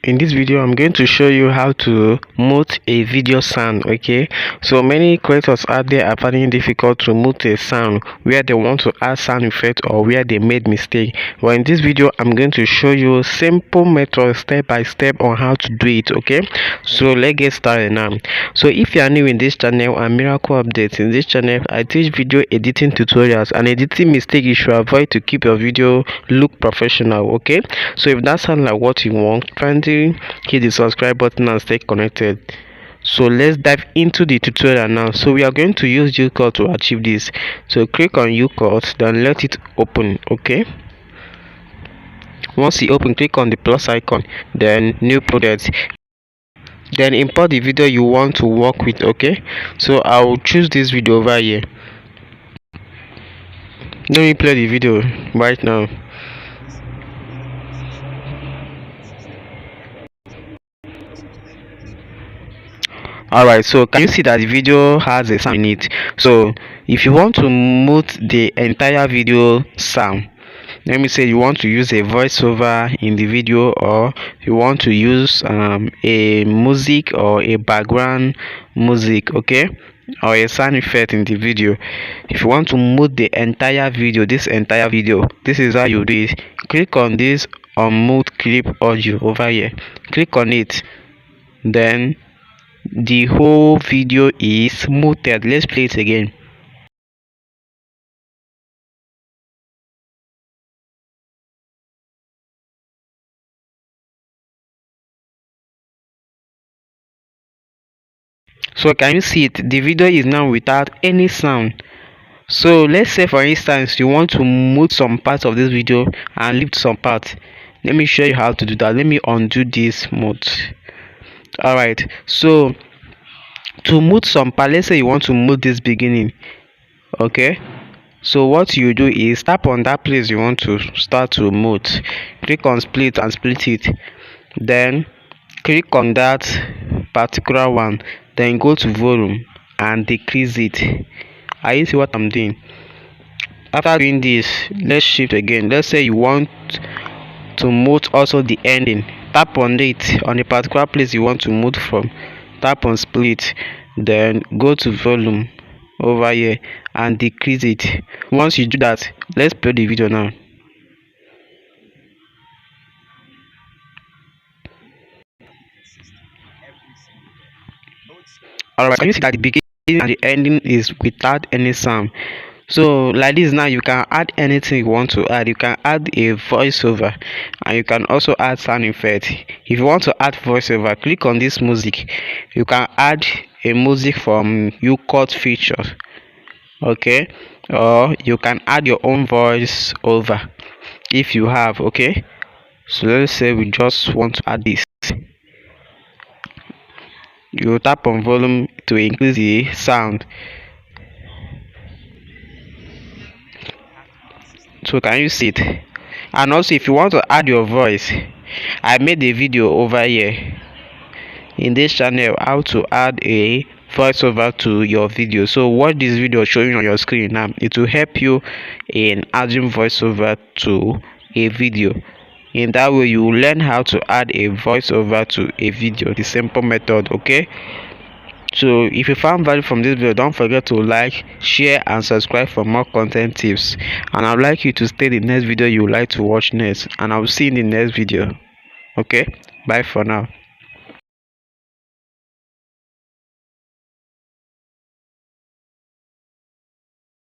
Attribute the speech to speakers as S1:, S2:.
S1: In this video I'm going to show you how to mute a video sound. Okay, so many creators out there are finding it difficult to mute a sound where they want to add sound effect or where they made mistake. Well, in this video I'm going to show you simple method step by step on how to do it. Okay, so let's get started now. So if you are new in this channel and miracle updates, in this channel I teach video editing tutorials and editing mistake you should avoid to keep your video look professional. Okay, so if that sounds like what you want, kindly hit the subscribe button and stay connected. So let's dive into the tutorial now. So we are going to use ucut to achieve this. So click on ucut, then let it open. Okay, once you open, click on the plus icon, then new project, then import the video you want to work with. Okay, so I will choose this video over here. Let me play the video right now. Alright, so can you see that the video has a sound in it? So if you want to mute the entire video sound, let me say you want to use a voiceover in the video, or you want to use a music or a background music, okay, or a sound effect in the video. If you want to mute the entire video, this is how you do it. Click on this unmute clip audio over here, click on it, then the whole video is muted. Let's play it again. So can you see it? The video is now without any sound. So let's say for instance you want to mute some parts of this video and leave some parts. Let me show you how to do that. Let me undo this mode. Alright, so to mute some part, let's say you want to mute this beginning. Okay, so what you do is tap on that place you want to start to mute, click on split and split it, then click on that particular one, then go to volume and decrease it. Are you see what I'm doing? After doing this, let's shift again. Let's say you want to mute also the ending. Tap on it on the particular place you want to mute from, tap on split, then go to volume over here and decrease it. Once you do that, let's play the video now. Alright, can you see that the beginning and the ending is without any sound? So like this, now you can add anything you want to add. You can add a voiceover and you can also add sound effect. If you want to add voiceover, click on this music. You can add a music from ucut feature, okay, or you can add your own voice over if you have. Okay, so let's say we just want to add this. You tap on volume to increase the sound. So can you see it? And also if you want to add your voice, I made a video over here in this channel how to add a voiceover to your video. So watch this video showing on your screen now. It will help you in adding voiceover to a video. In that way you will learn how to add a voiceover to a video, the simple method. Okay, so if you found value from this video, don't forget to like, share and subscribe for more content tips. And I'd like you to stay the next video you would like to watch next, and I will see you in the next video. Okay, bye for now.